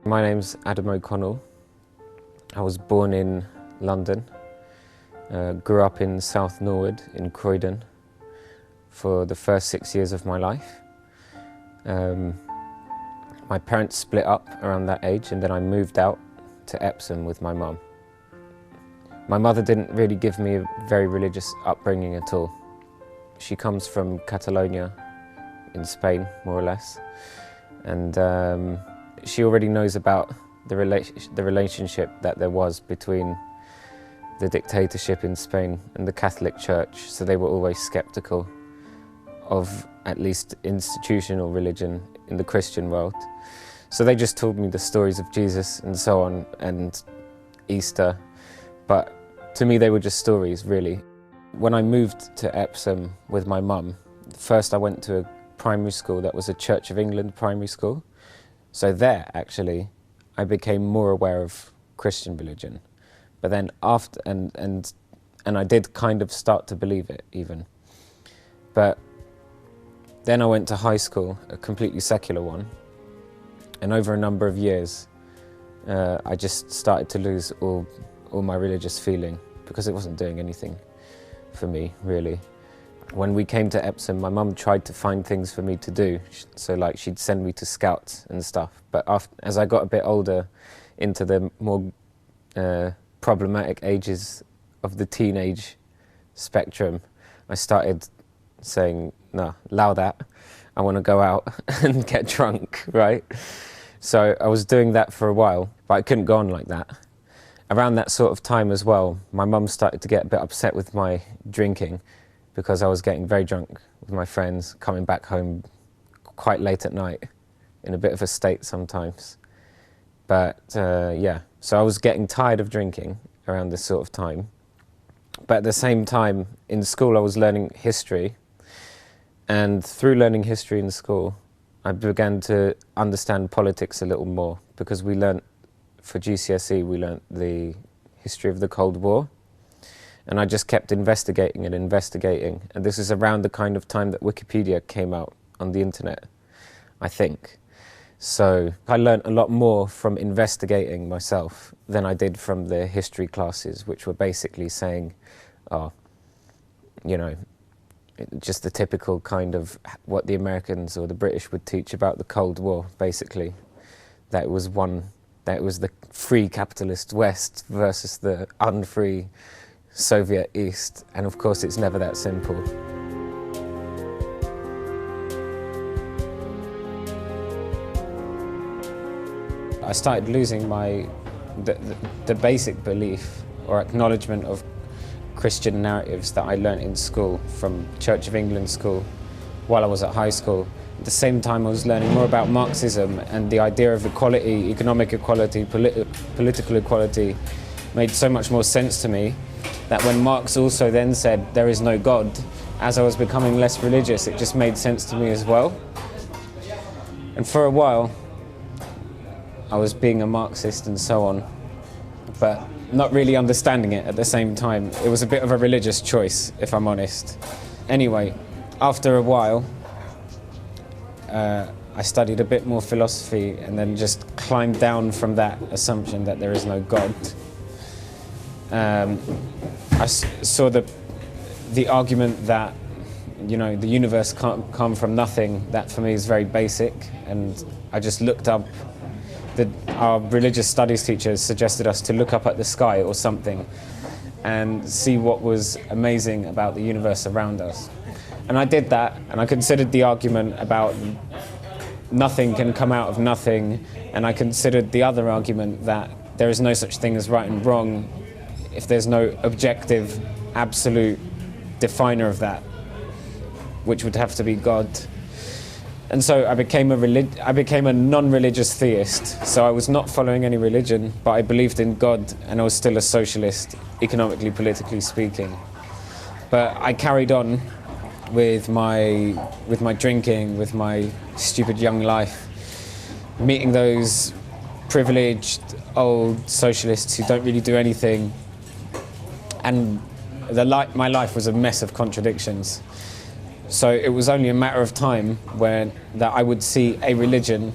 My name's Adam O'Connell. I was born in London, grew up in South Norwood in Croydon for the first 6 years of my life. My parents split up around that age and then I moved out to Epsom with my mum. My mother didn't really give me a very religious upbringing at all. She comes from Catalonia in Spain, more or less, and she already knows about the relationship that there was between the dictatorship in Spain and the Catholic Church, so they were always sceptical of at least institutional religion in the Christian world. So they just told me the stories of Jesus and so on, and Easter, but to me they were just stories, really. When I moved to Epsom with my mum, first I went to a primary school that was a Church of England primary school. So there, actually, I became more aware of Christian religion. But then after, and I did kind of start to believe it, even. But then I went to high school, a completely secular one, and over a number of years, I just started to lose all my religious feeling, because it wasn't doing anything for me, really. When we came to Epsom, my mum tried to find things for me to do. So like she'd send me to scouts and stuff. But as I got a bit older, into the more problematic ages of the teenage spectrum, I started saying, no, allow that. I want to go out and get drunk, right? So I was doing that for a while, but I couldn't go on like that. Around that sort of time as well, my mum started to get a bit upset with my drinking, because I was getting very drunk with my friends, coming back home quite late at night, in a bit of a state sometimes. But yeah, so I was getting tired of drinking around this sort of time. But at the same time, in school I was learning history, and through learning history in school, I began to understand politics a little more, because we learnt, for GCSE, we learnt the history of the Cold War. And I just kept investigating and investigating. And this is around the kind of time that Wikipedia came out on the internet, I think. So I learned a lot more from investigating myself than I did from the history classes, which were basically saying, oh, you know, just the typical kind of what the Americans or the British would teach about the Cold War, basically. That it was the free capitalist West versus the unfree Soviet East, and of course it's never that simple. I started losing the basic belief or acknowledgement of Christian narratives that I learnt in school, from Church of England school, while I was at high school. At the same time I was learning more about Marxism, and the idea of equality, economic equality, political equality made so much more sense to me, that when Marx also then said there is no God, as I was becoming less religious, it just made sense to me as well. And for a while, I was being a Marxist and so on, but not really understanding it at the same time. It was a bit of a religious choice, if I'm honest. Anyway, after a while, I studied a bit more philosophy and then just climbed down from that assumption that there is no God. I saw the argument that, you know, the universe can't come from nothing. That for me is very basic, and I just looked up. Our religious studies teachers suggested us to look up at the sky or something and see what was amazing about the universe around us. And I did that, and I considered the argument about nothing can come out of nothing, and I considered the other argument that there is no such thing as right and wrong if there's no objective, absolute definer of that, which would have to be God. And so I became a non-religious theist. So I was not following any religion, but I believed in God, and I was still a socialist, economically, politically speaking. But I carried on with my drinking, with my stupid young life, meeting those privileged old socialists who don't really do anything. And my life was a mess of contradictions. So it was only a matter of time that I would see a religion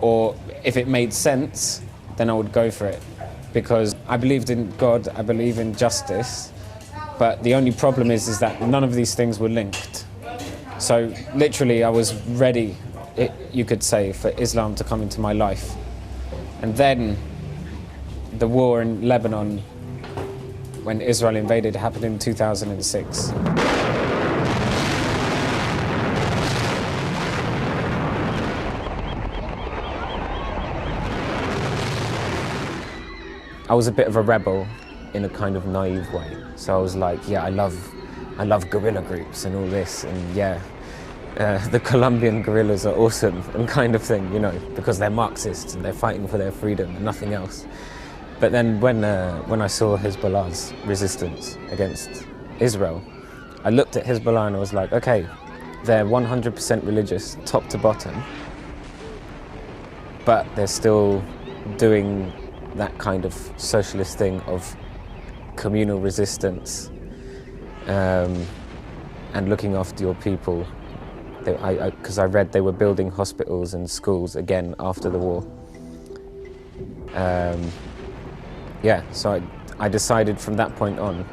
or if it made sense, then I would go for it. Because I believed in God, I believe in justice, but the only problem is that none of these things were linked. So literally I was ready, you could say, for Islam to come into my life. And then the war in Lebanon, when Israel invaded, happened in 2006. I was a bit of a rebel in a kind of naive way. So I was like, yeah, I love guerrilla groups and all this, and yeah, the Colombian guerrillas are awesome and kind of thing, you know, because they're Marxists and they're fighting for their freedom and nothing else. But then when I saw Hezbollah's resistance against Israel, I looked at Hezbollah and I was like, okay, they're 100% religious, top to bottom, but they're still doing that kind of socialist thing of communal resistance and looking after your people. Because I read they were building hospitals and schools again after the war. Yeah, so I decided from that point on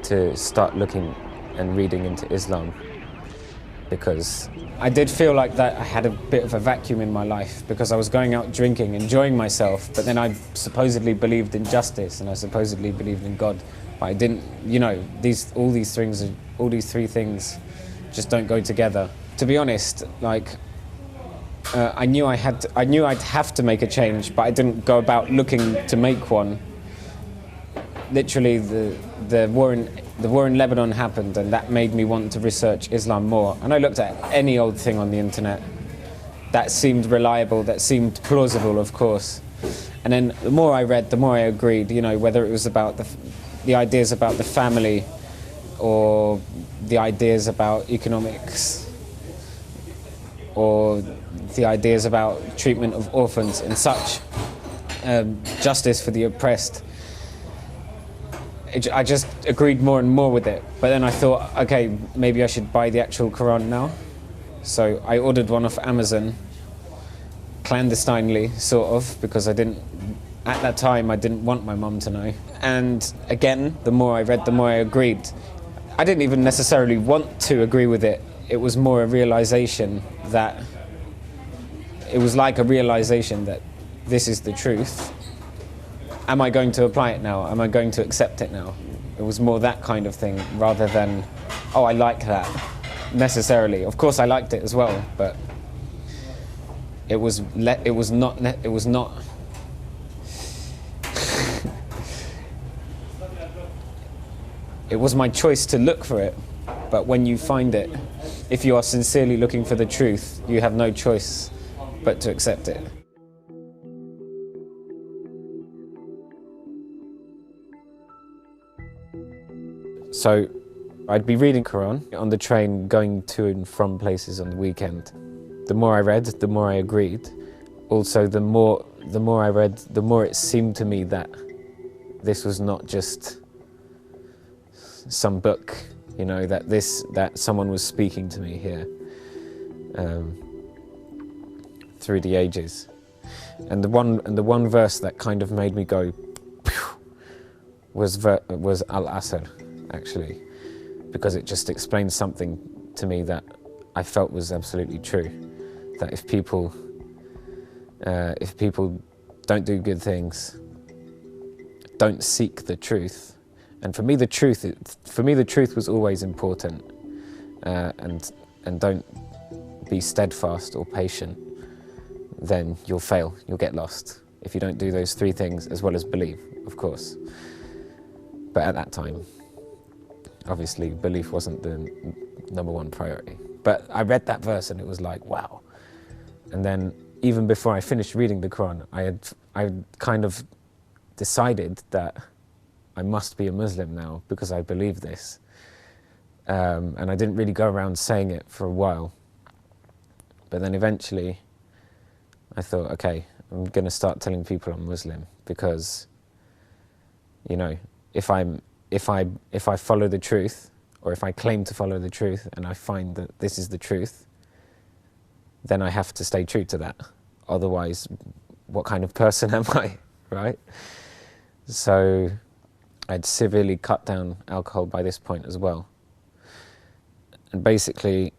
to start looking and reading into Islam, because I did feel like that I had a bit of a vacuum in my life, because I was going out drinking, enjoying myself, but then I supposedly believed in justice and I supposedly believed in God, but I didn't, you know, all these three things just don't go together. To be honest, like, I knew I'd have to make a change, but I didn't go about looking to make one. Literally, the war in Lebanon happened, and that made me want to research Islam more. And I looked at any old thing on the internet that seemed reliable, that seemed plausible, of course. And then the more I read, the more I agreed. You know, whether it was about the ideas about the family, or the ideas about economics, or the ideas about treatment of orphans and such, justice for the oppressed. I just agreed more and more with it. But then I thought, okay, maybe I should buy the actual Quran now. So I ordered one off Amazon, clandestinely, sort of, because at that time, I didn't want my mum to know. And again, the more I read, the more I agreed. I didn't even necessarily want to agree with it. It was more a realization that, it was like a realization that this is the truth. Am I going to apply it now? Am I going to accept it now? It was more that kind of thing, rather than, oh, I like that, necessarily. Of course I liked it as well, but it was not. It was my choice to look for it, but when you find it, if you are sincerely looking for the truth, you have no choice but to accept it. So I'd be reading Quran on the train going to and from places on the weekend. The more I read, the more I agreed. Also, the more I read, the more it seemed to me that this was not just some book, you know, that someone was speaking to me here through the ages. And the one verse that kind of made me go was Al-Asr, actually, because it just explained something to me that I felt was absolutely true. That if people don't do good things, don't seek the truth, and for me the truth was always important, and don't be steadfast or patient, then you'll fail, you'll get lost if you don't do those three things, as well as believe, of course. But at that time, obviously, belief wasn't the #1 priority. But I read that verse and it was like, wow. And then even before I finished reading the Quran, I kind of decided that I must be a Muslim now because I believe this. And I didn't really go around saying it for a while. But then eventually I thought, okay, I'm going to start telling people I'm Muslim, because, you know, if I follow the truth, or if I claim to follow the truth and I find that this is the truth, then I have to stay true to that. Otherwise, what kind of person am I, right? So I'd severely cut down alcohol by this point as well. And basically,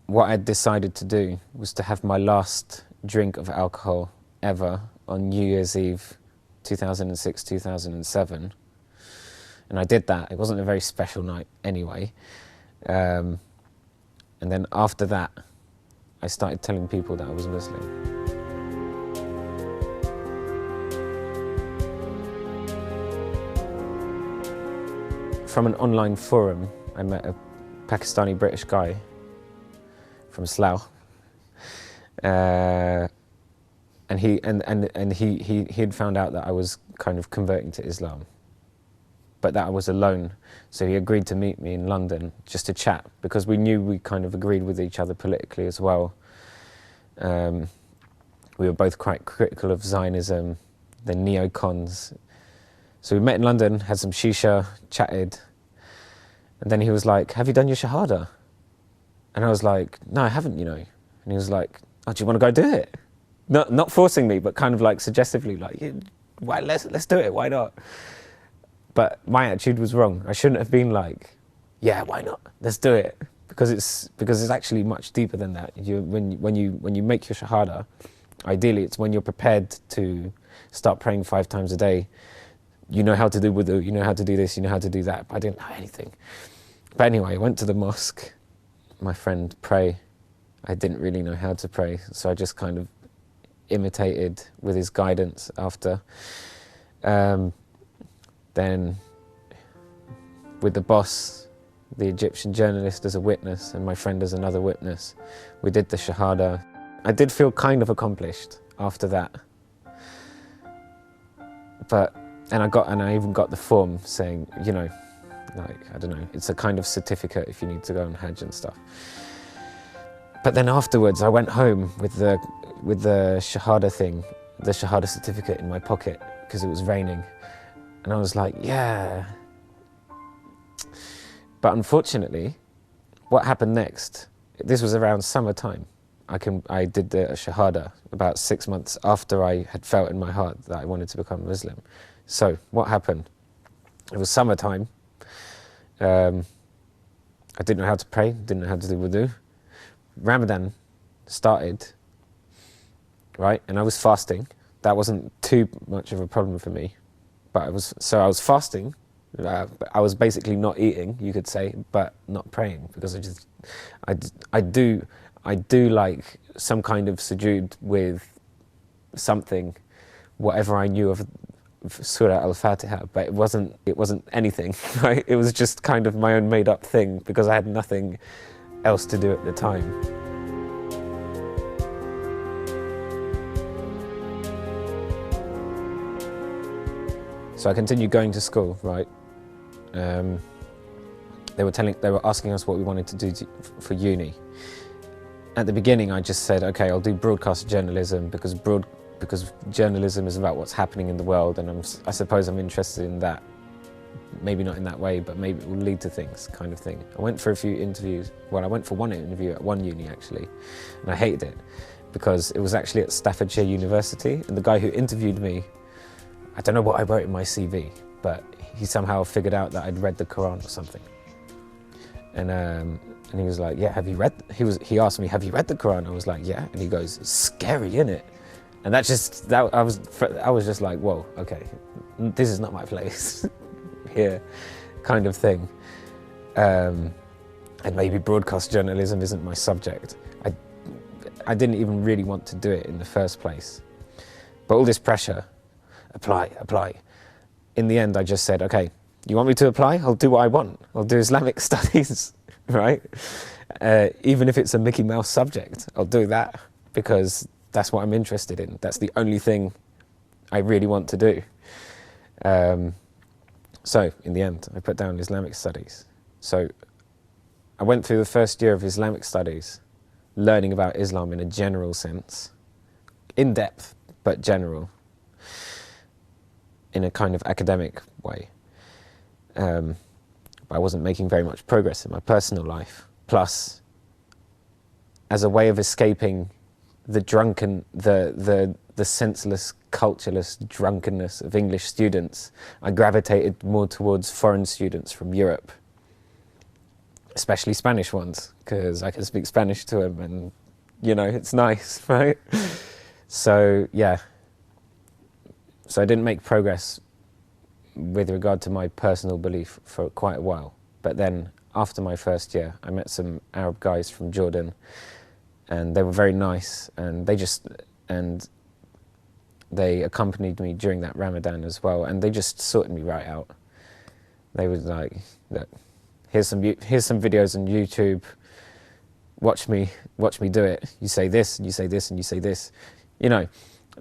what I'd decided to do was to have my last drink of alcohol ever on New Year's Eve 2006, 2007. And I did that. It wasn't a very special night anyway. And then after that, I started telling people that I was Muslim. From an online forum, I met a Pakistani British guy from Slough, and he had found out that I was kind of converting to Islam, but that I was alone. So he agreed to meet me in London just to chat, because we knew we kind of agreed with each other politically as well. We were both quite critical of Zionism, the neocons. So we met in London, had some shisha, chatted, and then he was like, "Have you done your Shahada?" And I was like, "No, I haven't, you know." And he was like, "Oh, do you want to go do it?" Not forcing me, but kind of like suggestively, like, "Yeah, why, let's do it, why not?" But my attitude was wrong. I shouldn't have been like, "Yeah, why not? Let's do it." Because it's actually much deeper than that. When you make your Shahada, ideally it's when you're prepared to start praying 5 times a day. You know how to do wudu, you know how to do this, you know how to do that. But I didn't know anything. But anyway, I went to the mosque. My friend pray. I didn't really know how to pray, so I just kind of imitated with his guidance after. Then with the boss, the Egyptian journalist as a witness and my friend as another witness, we did the Shahada. I did feel kind of accomplished after that. And I even got the form saying, you know, like, I don't know, it's a kind of certificate if you need to go on Hajj and stuff. But then afterwards, I went home with the Shahada thing, the Shahada certificate in my pocket, because it was raining. And I was like, yeah. But unfortunately, what happened next, this was around summertime. I did the Shahada about 6 months after I had felt in my heart that I wanted to become Muslim. So what happened? It was summertime. I didn't know how to pray, didn't know how to do wudu. Ramadan started, right? And I was fasting. That wasn't too much of a problem for me. But I was fasting. I was basically not eating, you could say, but not praying, because I do like some kind of sujood with something, whatever I knew of Surah Al-Fatiha, but it wasn't anything, right? It was just kind of my own made up thing, because I had nothing else to do at the time. So I continued going to school, right? They were asking us what we wanted to do for uni. At the beginning, I just said, okay, I'll do broadcast journalism, because journalism is about what's happening in the world, and I suppose I'm interested in that. Maybe not in that way, but maybe it will lead to things, kind of thing. I went for a few interviews. Well, I went for one interview at one uni, actually, and I hated it, because it was actually at Staffordshire University, and the guy who interviewed me, I don't know what I wrote in my CV, but he somehow figured out that I'd read the Quran or something. And he was like, "Yeah, have you read?" He asked me, "Have you read the Quran?" I was like, "Yeah." And he goes, "It's scary, isn't it?" And I was just like, "Whoa, okay, this is not my place here," kind of thing. And maybe broadcast journalism isn't my subject. I didn't even really want to do it in the first place. But all this pressure, apply. In the end, I just said, okay, you want me to apply? I'll do what I want. I'll do Islamic studies, right? Even if it's a Mickey Mouse subject, I'll do that, because that's what I'm interested in. That's the only thing I really want to do. So in the end, I put down Islamic studies. So I went through the first year of Islamic studies, learning about Islam in a general sense, in depth, but general, in a kind of academic way. But I wasn't making very much progress in my personal life. Plus, as a way of escaping the senseless, cultureless drunkenness of English students, I gravitated more towards foreign students from Europe, especially Spanish ones, because I can speak Spanish to them, and you know, it's nice, right? So yeah, so I didn't make progress with regard to my personal belief for quite a while. But then after my first year, I met some Arab guys from Jordan, and they were very nice, and they accompanied me during that Ramadan as well, and they just sorted me right out. They was like, look, here's some videos on YouTube, watch me do it. You say this, and you say this, and you say this. You know,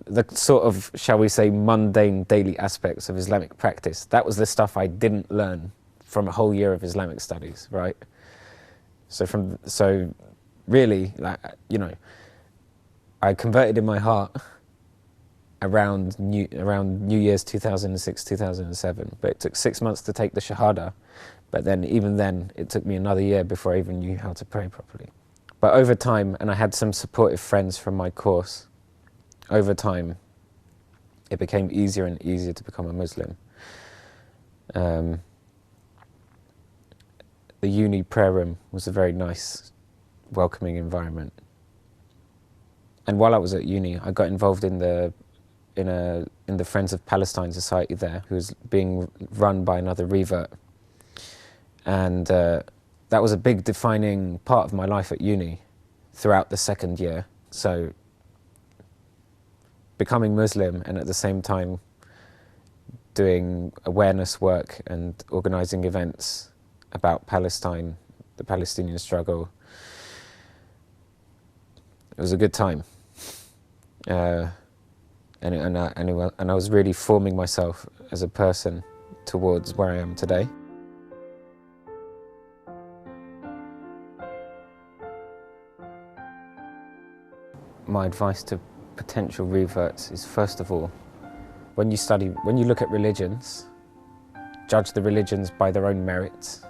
the sort of, shall we say, mundane daily aspects of Islamic practice. That was the stuff I didn't learn from a whole year of Islamic studies, right? So really, like, you know, I converted in my heart around New Year's 2006, 2007, but it took 6 months to take the Shahada. But then, even then, it took me another year before I even knew how to pray properly. But over time, and I had some supportive friends from my course, over time, it became easier and easier to become a Muslim. The uni prayer room was a very nice, welcoming environment. And while I was at uni, I got involved in the Friends of Palestine Society there, who was being run by another revert. And that was a big defining part of my life at uni throughout the second year. So becoming Muslim and at the same time doing awareness work and organising events about Palestine, the Palestinian struggle. It was a good time. And I was really forming myself as a person towards where I am today. My advice to potential reverts is, first of all, when you look at religions, judge the religions by their own merits,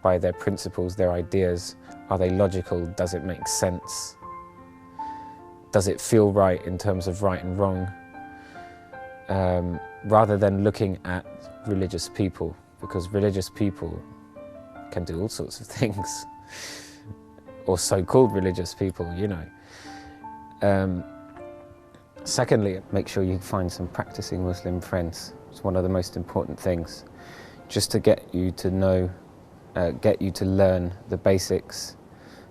by their principles, their ideas. Are they logical? Does it make sense? Does it feel right in terms of right and wrong? Rather than looking at religious people, because religious people can do all sorts of things, or so-called religious people, you know. Secondly, make sure you find some practicing Muslim friends. It's one of the most important things, just to get you to know, get you to learn the basics,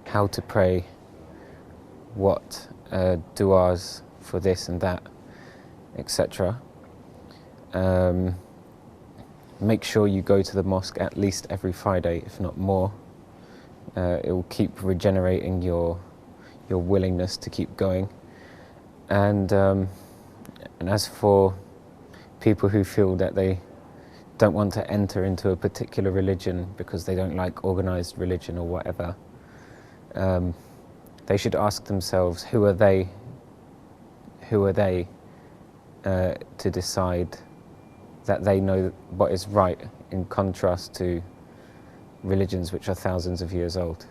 how to pray, what du'as for this and that, etc. Make sure you go to the mosque at least every Friday, if not more. It will keep regenerating your willingness to keep going. And as for people who feel that they don't want to enter into a particular religion because they don't like organized religion or whatever, they should ask themselves, who are they to decide that they know what is right, in contrast to religions which are thousands of years old.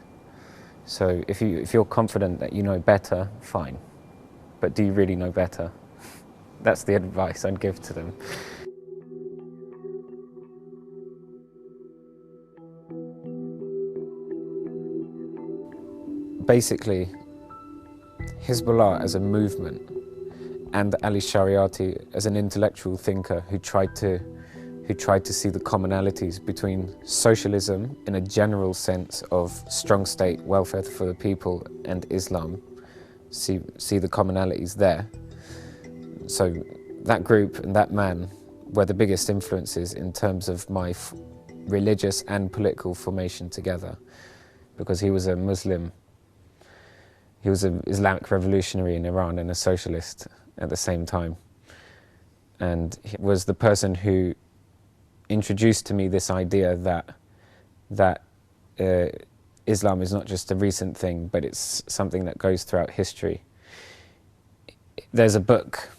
So if you're confident that you know better, fine. But do you really know better? That's the advice I'd give to them. Basically, Hezbollah as a movement and Ali Shariati as an intellectual thinker who tried to see the commonalities between socialism in a general sense of strong state, welfare for the people, and Islam, see the commonalities there. So that group and that man were the biggest influences in terms of my religious and political formation together, because he was a Muslim, he was an Islamic revolutionary in Iran and a socialist at the same time. And he was the person who introduced to me this idea that Islam is not just a recent thing, but it's something that goes throughout history. There's a book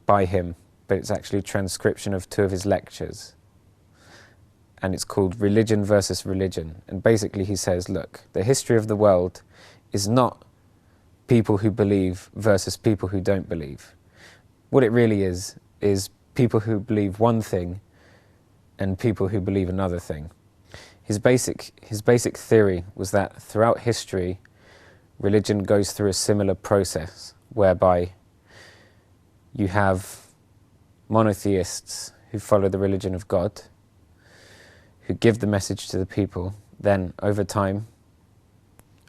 by him, but it's actually a transcription of 2 of his lectures. And it's called Religion versus Religion. And basically he says, look, the history of the world is not people who believe versus people who don't believe. What it really is people who believe one thing and people who believe another thing. His basic theory was that throughout history, religion goes through a similar process whereby you have monotheists who follow the religion of God, who give the message to the people. Then over time,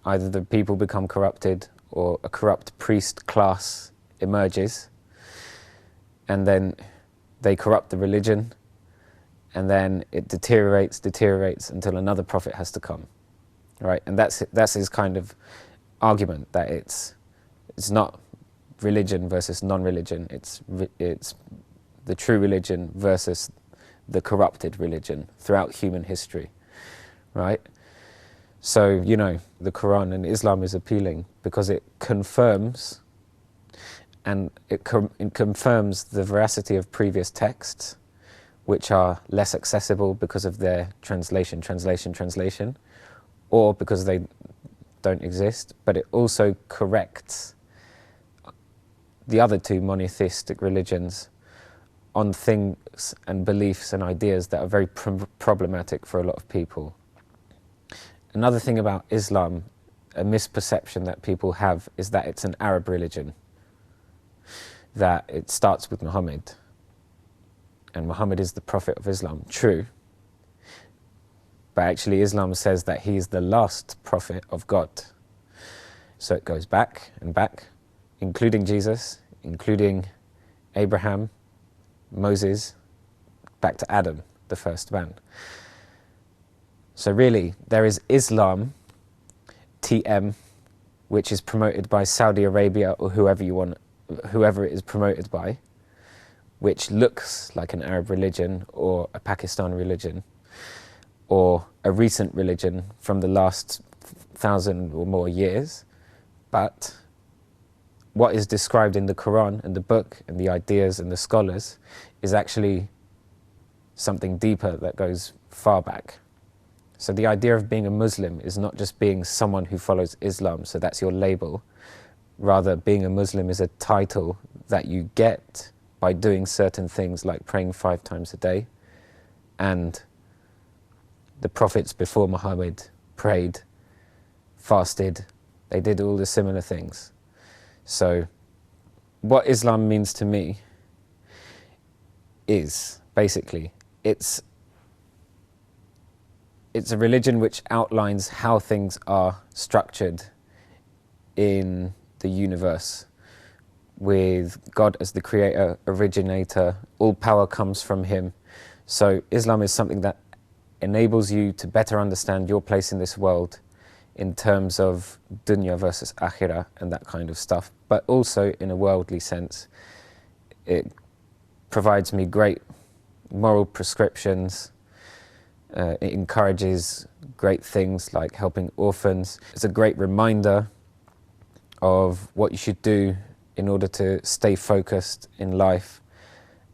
either the people become corrupted or a corrupt priest class emerges, and then they corrupt the religion, and then it deteriorates until another prophet has to come, right? And that's his kind of argument, that it's not religion versus non-religion, it's the true religion versus the corrupted religion throughout human history, right? So, you know, the Quran and Islam is appealing because it confirms, and it confirms the veracity of previous texts, which are less accessible because of their translation, or because they don't exist, but it also corrects the other two monotheistic religions on things and beliefs and ideas that are very problematic for a lot of people. Another thing about Islam, a misperception that people have, is that it's an Arab religion, that it starts with Muhammad, and Muhammad is the prophet of Islam. True, but actually Islam says that he is the last prophet of God. So it goes back and back, including Jesus, including Abraham, Moses, back to Adam, the first man. So really, there is Islam, TM, which is promoted by Saudi Arabia or whoever it is promoted by, which looks like an Arab religion or a Pakistani religion or a recent religion from the last 1,000 or more years. But what is described in the Quran and the book and the ideas and the scholars is actually something deeper that goes far back. So the idea of being a Muslim is not just being someone who follows Islam, so that's your label. Rather, being a Muslim is a title that you get by doing certain things like praying 5 times a day. And the prophets before Muhammad prayed, fasted, they did all the similar things. So what Islam means to me is basically, it's a religion which outlines how things are structured in the universe, with God as the creator, originator, all power comes from him. So Islam is something that enables you to better understand your place in this world in terms of dunya versus akhirah and that kind of stuff, but also in a worldly sense. It provides me great moral prescriptions. It encourages great things like helping orphans. It's a great reminder of what you should do in order to stay focused in life,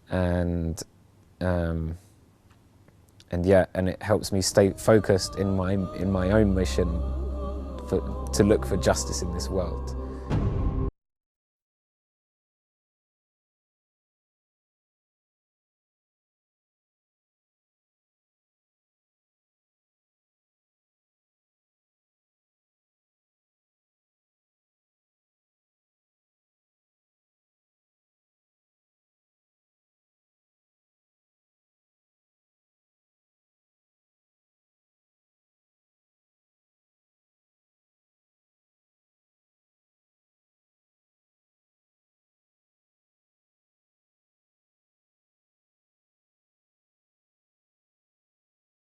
and it helps me stay focused in my own mission to look for justice in this world.